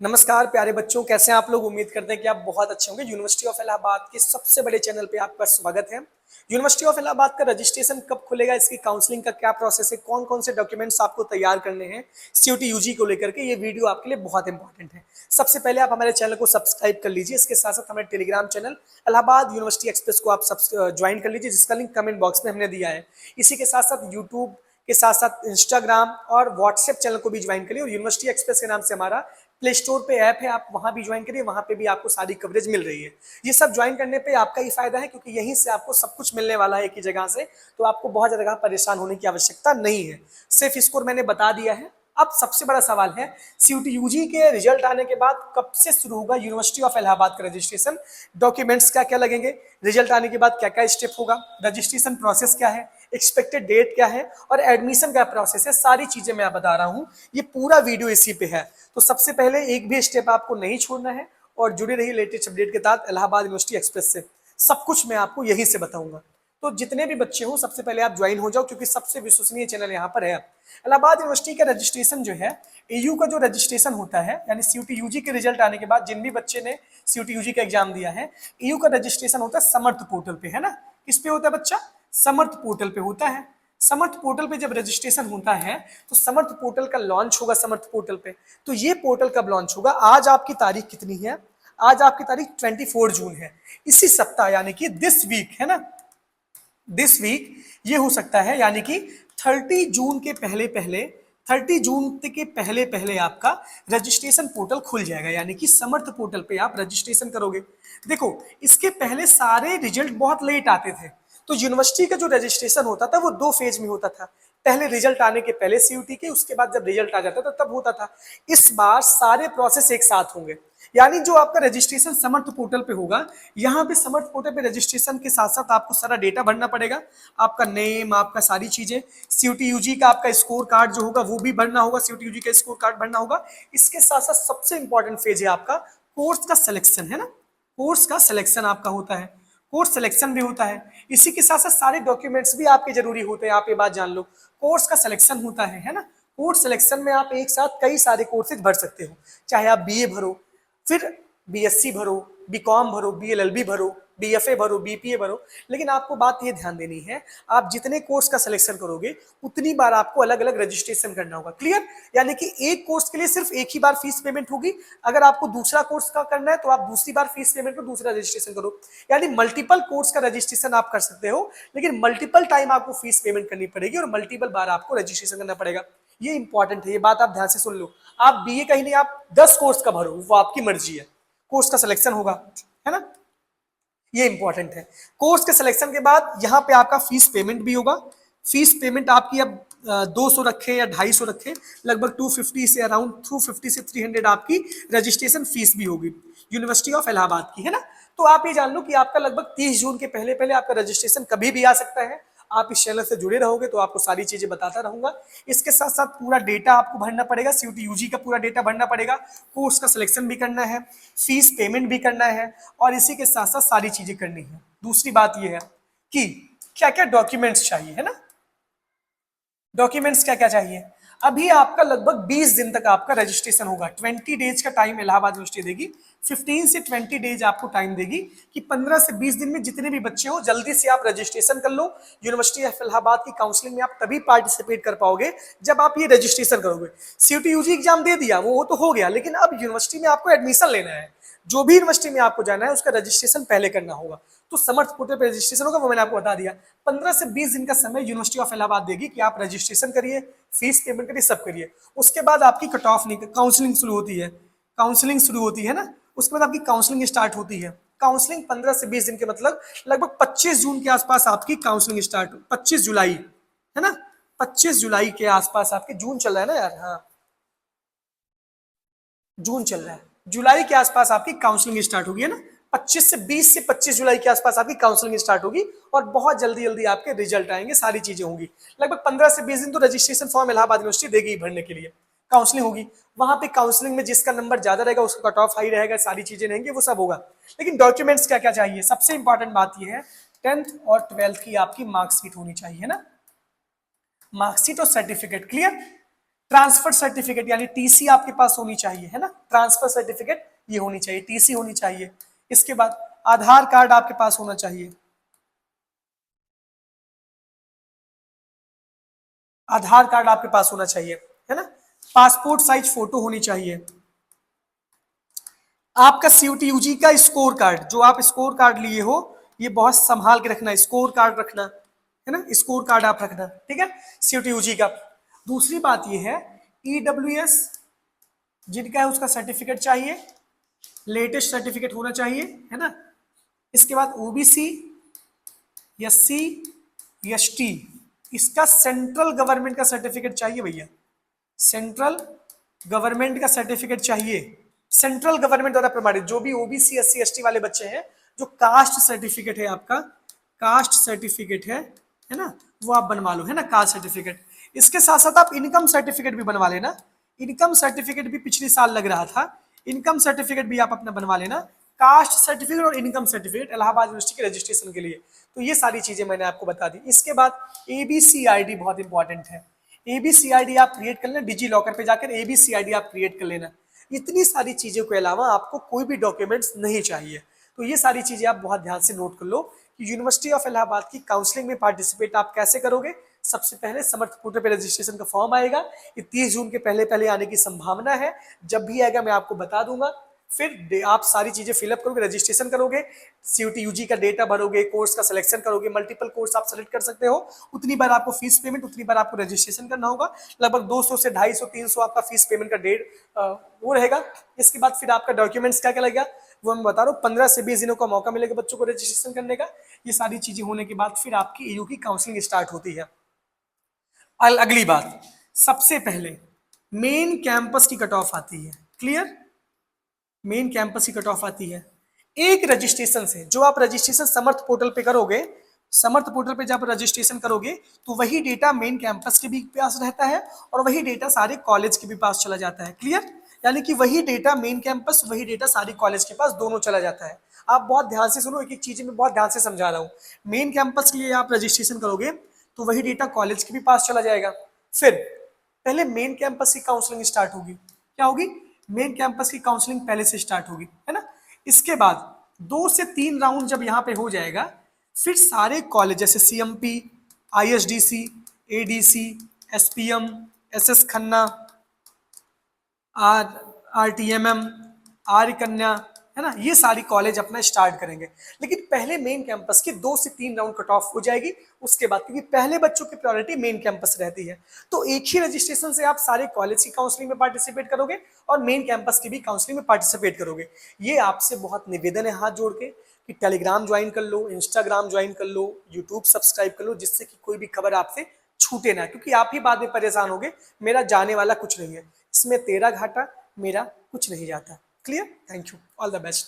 नमस्कार प्यारे बच्चों, कैसे हैं आप लोग। उम्मीद करते हैं कि आप बहुत अच्छे होंगे। यूनिवर्सिटी ऑफ इलाहाबाद के सबसे बड़े चैनल पे आपका स्वागत है। यूनिवर्सिटी ऑफ इलाहाबाद का रजिस्ट्रेशन कब खुलेगा, इसकी काउंसलिंग का क्या प्रोसेस है, कौन कौन से डॉक्यूमेंट्स आपको तैयार करने हैं सीयूटी यूजी को लेकर के, ये वीडियो आपके लिए बहुत इंपॉर्टेंट है। सबसे पहले आप हमारे चैनल को सब्सक्राइब कर लीजिए। इसके साथ साथ हमारे Telegram channel Allahabad university express को आप ज्वाइन कर लीजिए, जिसका लिंक कमेंट बॉक्स में हमने दिया है। इसी के साथ साथ यूट्यूब के साथ साथ इंस्टाग्राम और व्हाट्सएप चैनल को भी ज्वाइन करिए। और यूनिवर्सिटी एक्सप्रेस के नाम से हमारा प्ले स्टोर पे ऐप है, आप वहां भी ज्वाइन करिए, वहां पे भी आपको सारी कवरेज मिल रही है। ये सब ज्वाइन करने पे आपका ही फायदा है, क्योंकि यहीं से आपको सब कुछ मिलने वाला है एक ही जगह से, तो आपको बहुत ज्यादा परेशान होने की आवश्यकता नहीं है। सिर्फ स्कोर मैंने बता दिया है। अब सबसे बड़ा सवाल है, सीयूटी यूजी के रिजल्ट आने के बाद कब से शुरू होगा यूनिवर्सिटी ऑफ इलाहाबाद का रजिस्ट्रेशन, डॉक्यूमेंट्स क्या क्या लगेंगे, रिजल्ट आने के बाद क्या क्या स्टेप होगा, रजिस्ट्रेशन प्रोसेस क्या है, एक्सपेक्टेड डेट क्या है और एडमिशन का प्रोसेस है। सारी चीजें मैं बता रहा हूं, ये पूरा वीडियो इसी पे है। तो सबसे पहले एक भी स्टेप आपको नहीं छोड़ना है और जुड़े रहिए लेटेस्ट अपडेट के साथ इलाहाबाद यूनिवर्सिटी एक्सप्रेस से। सब कुछ मैं आपको यहीं से बताऊंगा। तो जितने भी बच्चे हो, सबसे पहले आप ज्वाइन हो जाओ, क्योंकि सबसे विश्वसनीय चैनल यहाँ पर है। इलाहाबाद यूनिवर्सिटी का रजिस्ट्रेशन जो है, एयू का जो रजिस्ट्रेशन होता है, यानी सीयूटी यूजी के रिजल्ट आने के बाद जिन भी बच्चे ने सीयूटी यूजी का एग्जाम दिया है, एयू का रजिस्ट्रेशन होता है समर्थ पोर्टल पे, है ना। किस पे होता है बच्चा? समर्थ पोर्टल पे होता है। समर्थ पोर्टल पे जब रजिस्ट्रेशन होता है तो समर्थ पोर्टल का लॉन्च होगा समर्थ पोर्टल पे। तो ये पोर्टल कब लॉन्च होगा? आज आपकी तारीख कितनी है? आज आपकी तारीख 24 जून है। इसी सप्ताह यानी कि दिस वीक, है ना, दिस वीक ये हो सकता है, यानी कि 30 जून के पहले पहले 30 जून के पहले पहले आपका रजिस्ट्रेशन पोर्टल खुल जाएगा, यानी कि समर्थ पोर्टल पे आप रजिस्ट्रेशन करोगे। देखो, इसके पहले सारे रिजल्ट बहुत लेट आते थे। तो यूनिवर्सिटी का जो रजिस्ट्रेशन होता था वो दो फेज में होता था। पहले रिजल्ट आने के पहले सीयूटी के, उसके बाद जब रिजल्ट आ जाता था तब होता था। इस बार सारे प्रोसेस एक साथ होंगे, यानी जो आपका रजिस्ट्रेशन समर्थ पोर्टल पे होगा, यहाँ पे समर्थ पोर्टल पे रजिस्ट्रेशन के साथ साथ आपको सारा डेटा भरना पड़ेगा, आपका नेम, आपका सारी चीजें, सीयूटी यूजी का आपका स्कोर कार्ड जो होगा वो भी भरना होगा, सीयूटी यूजी का स्कोर कार्ड भरना होगा। इसके साथ साथ सबसे इंपॉर्टेंट फेज है आपका कोर्स का सिलेक्शन, है ना। कोर्स का सिलेक्शन आपका होता है, कोर्स सिलेक्शन भी होता है। इसी के साथ साथ सारे डॉक्यूमेंट्स भी आपके जरूरी होते हैं। आप ये बात जान लो, कोर्स का सिलेक्शन होता है ना। कोर्स सिलेक्शन में आप एक साथ कई सारे कोर्सेज भर सकते हो, चाहे आप बीए भरो, फिर बीएससी भरो, बीकॉम भरो, बीएलएलबी भरो, बीएफए भरो, बीपीए भरो। लेकिन आपको बात ये ध्यान देनी है, आप जितने कोर्स का सिलेक्शन करोगे उतनी बार आपको अलग अलग रजिस्ट्रेशन करना होगा। क्लियर? यानी कि एक कोर्स के लिए सिर्फ एक ही बार फीस पेमेंट होगी। अगर आपको दूसरा कोर्स का करना है तो आप दूसरी बार फीस पेमेंट कर दूसरा रजिस्ट्रेशन करो। यानी मल्टीपल कोर्स का रजिस्ट्रेशन आप कर सकते हो, लेकिन मल्टीपल टाइम आपको फीस पेमेंट करनी पड़ेगी और मल्टीपल बार आपको रजिस्ट्रेशन करना पड़ेगा। ये इंपॉर्टेंट है, ये बात आप ध्यान से सुन लो। आप बीए का ही नहीं, आप 10 कोर्स का भरो, वो आपकी मर्जी है। कोर्स का सिलेक्शन होगा, है ना, ये इंपॉर्टेंट है। कोर्स के सिलेक्शन के बाद यहाँ पे आपका फीस पेमेंट भी होगा। फीस पेमेंट आपकी अब 200 रखे या 250 रखे, लगभग 250 से अराउंड 250 से 300 आपकी रजिस्ट्रेशन फीस भी होगी यूनिवर्सिटी ऑफ इलाहाबाद की, है ना। तो आप ये जान लो कि आपका लगभग 30 जून के पहले पहले आपका रजिस्ट्रेशन कभी भी आ सकता है। आप इस चैनल से जुड़े रहोगे तो आपको सारी चीजें बताता रहूंगा। इसके साथ साथ पूरा डेटा आपको भरना पड़ेगा, सीयूटी यूजी का पूरा डेटा भरना पड़ेगा, कोर्स का सिलेक्शन भी करना है, फीस पेमेंट भी करना है, और इसी के साथ साथ सारी चीजें करनी है। दूसरी बात यह है कि क्या क्या डॉक्यूमेंट्स चाहिए, है ना। डॉक्यूमेंट्स क्या क्या चाहिए? अभी आपका लगभग 20 दिन तक आपका रजिस्ट्रेशन होगा। 20 डेज का टाइम इलाहाबाद यूनिवर्सिटी देगी, 15 से 20 डेज आपको टाइम देगी कि 15 से 20 दिन में जितने भी बच्चे हो जल्दी से आप रजिस्ट्रेशन कर लो। यूनिवर्सिटी ऑफ इलाहाबाद की काउंसलिंग में आप तभी पार्टिसिपेट कर पाओगे जब आप ये रजिस्ट्रेशन करोगे। सीयूटी यूजी एग्जाम दे दिया, वो तो हो गया, लेकिन अब यूनिवर्सिटी में आपको एडमिशन लेना है। जो भी यूनिवर्सिटी में आपको जाना है उसका रजिस्ट्रेशन पहले करना होगा। तो समर्थ पोर्टल पे रजिस्ट्रेशन होगा, वो मैंने आपको बता दिया। 15 से 20 दिन का समय यूनिवर्सिटी ऑफ इलाहाबाद देगी कि आप रजिस्ट्रेशन करिए, फीस पेमेंट करिए, सब करिए। उसके बाद आपकी कट ऑफ नहीं, काउंसलिंग शुरू होती है, काउंसलिंग शुरू होती है ना। उसके बाद आपकी काउंसलिंग स्टार्ट होती है। काउंसलिंग 15 से 20 दिन के मतलब लगभग 25 जून के आसपास आपकी काउंसलिंग स्टार्ट, 25 जुलाई, है ना, 25 जुलाई के आसपास आपके, जून चल रहा है ना यार, हाँ जून चल रहा है, जुलाई के आसपास आपकी काउंसलिंग स्टार्ट होगी, है ना। 25 से 20 से 25 जुलाई के आसपास आपकी काउंसलिंग स्टार्ट होगी और बहुत जल्दी जल्दी आपके रिजल्ट आएंगे, सारी चीजें होंगी। लगभग 15 से 20 दिन तो रजिस्ट्रेशन फॉर्म इलाहाबाद यूनिवर्सिटी देगी भरने के लिए। काउंसलिंग होगी, वहां पे काउंसलिंग में जिसका नंबर ज्यादा रहेगा उसका कट ऑफ हाई रहेगा, सारी चीजें रहेंगी, वो सब होगा। लेकिन डॉक्यूमेंट्स क्या क्या चाहिए? सबसे इंपॉर्टेंट बात यह है, 10th और 12th की आपकी मार्कशीट होनी चाहिए ना, मार्कशीट और सर्टिफिकेट। क्लियर? ट्रांसफर सर्टिफिकेट यानी टीसी आपके पास होनी चाहिए, है ना, ट्रांसफर सर्टिफिकेट ये होनी चाहिए, टीसी होनी चाहिए। इसके बाद आधार कार्ड आपके पास होना चाहिए, आधार कार्ड आपके पास होना चाहिए, है ना, पासपोर्ट साइज फोटो होनी चाहिए, आपका सीयूटी का स्कोर कार्ड, जो आप स्कोर कार्ड लिए हो ये बहुत संभाल के रखना, स्कोर कार्ड रखना, है ना, स्कोर कार्ड आप रखना, ठीक है, सीयूटी का। दूसरी बात ये है ईडब्ल्यूएस जिनका है उसका सर्टिफिकेट चाहिए, लेटेस्ट सर्टिफिकेट होना चाहिए, है ना। इसके बाद ओबीसी, एससी, एसटी, इसका सेंट्रल गवर्नमेंट का सर्टिफिकेट चाहिए भैया, सेंट्रल गवर्नमेंट का सर्टिफिकेट चाहिए, सेंट्रल गवर्नमेंट द्वारा प्रमाणित, जो भी ओबीसी एससी एसटी वाले बच्चे हैं, जो कास्ट सर्टिफिकेट है आपका, कास्ट सर्टिफिकेट है ना, वो आप बनवा लो, है ना, कास्ट सर्टिफिकेट। इसके साथ साथ आप इनकम सर्टिफिकेट भी बनवा लेना, इनकम सर्टिफिकेट भी पिछले साल लग रहा था, इनकम सर्टिफिकेट भी आप अपना बनवा लेना, कास्ट सर्टिफिकेट और इनकम सर्टिफिकेट इलाहाबाद यूनिवर्सिटी के रजिस्ट्रेशन के लिए। तो ये सारी चीजें मैंने आपको बता दी। इसके बाद एबीसीआईडी बहुत इंपॉर्टेंट है, एबीसीआईडी आप क्रिएट कर लेना, डिजी लॉकर पे जाकर एबीसीआईडी आप क्रिएट कर लेना। इतनी सारी चीजों के अलावा आपको कोई भी डॉक्यूमेंट्स नहीं चाहिए। तो ये सारी चीजें आप बहुत ध्यान से नोट कर लो कि यूनिवर्सिटी ऑफ इलाहाबाद की काउंसलिंग में पार्टिसिपेट आप कैसे करोगे। सबसे पहले समर्थ पोर्टल पे रजिस्ट्रेशन का फॉर्म आएगा, ये 30 जून के पहले पहले आने की संभावना है, जब भी आएगा मैं आपको बता दूंगा। फिर आप सारी चीजें फिलअप करोगे, रजिस्ट्रेशन करोगे, सीयूटी यूजी का डेटा भरोगे, कोर्स का सिलेक्शन करोगे, मल्टीपल कोर्स आप सेलेक्ट कर सकते हो, उतनी बार आपको फीस पेमेंट, उतनी बार आपको रजिस्ट्रेशन करना होगा। लगभग 200 से 250 300 आपका फीस पेमेंट का डेट वो रहेगा। इसके बाद फिर आपका डॉक्यूमेंट्स क्या क्या लगेगा वो मैं बता रहा हूँ, 15 से 20 दिनों का मौका मिलेगा बच्चों को रजिस्ट्रेशन करने का। ये सारी चीजें होने के बाद फिर आपकी एयू की काउंसलिंग स्टार्ट होती है। अगली बात, सबसे पहले मेन कैंपस की कट ऑफ आती है, क्लियर, मेन कैंपस की कट ऑफ आती है एक रजिस्ट्रेशन से। जो आप रजिस्ट्रेशन समर्थ पोर्टल पे करोगे, समर्थ पोर्टल पे जब रजिस्ट्रेशन करोगे तो वही डेटा मेन कैंपस के भी पास रहता है और वही डेटा सारे कॉलेज के भी पास चला जाता है, क्लियर, यानी कि वही डेटा मेन कैंपस, वही डेटा सारी कॉलेज के पास दोनों चला जाता है। आप बहुत ध्यान से सुनो, एक एक चीज में बहुत ध्यान से समझा रहा हूँ। मेन कैंपस के लिए आप रजिस्ट्रेशन करोगे तो वही डेटा कॉलेज के भी पास चला जाएगा। फिर पहले मेन कैंपस की काउंसलिंग स्टार्ट होगी, क्या होगी, मेन कैंपस की काउंसलिंग पहले से स्टार्ट होगी, है ना। इसके बाद 2 से 3 राउंड जब यहाँ पे हो जाएगा, फिर सारे कॉलेज जैसे CMP, ISDC, ADC, SPM, SS Khanna, RTMM, Arya Kanya, है ना, ये सारी कॉलेज अपना स्टार्ट करेंगे। लेकिन पहले मेन कैंपस की 2 से 3 राउंड कट ऑफ हो जाएगी उसके बाद, क्योंकि पहले बच्चों की प्रायोरिटी मेन कैंपस रहती है। तो एक ही रजिस्ट्रेशन से आप सारे कॉलेज की काउंसलिंग में पार्टिसिपेट करोगे और मेन कैंपस की भी काउंसलिंग में पार्टिसिपेट करोगे। ये आपसे बहुत निवेदन है हाथ जोड़ के कि टेलीग्राम ज्वाइन कर लो, इंस्टाग्राम ज्वाइन कर लो, यूट्यूब सब्सक्राइब कर लो, जिससे कि कोई भी खबर आपसे छूटे ना, क्योंकि आप ही बाद में परेशान होगे, मेरा जाने वाला कुछ नहीं है, इसमें तेरा घाटा मेरा कुछ नहीं जाता। Clear, thank you, all the best.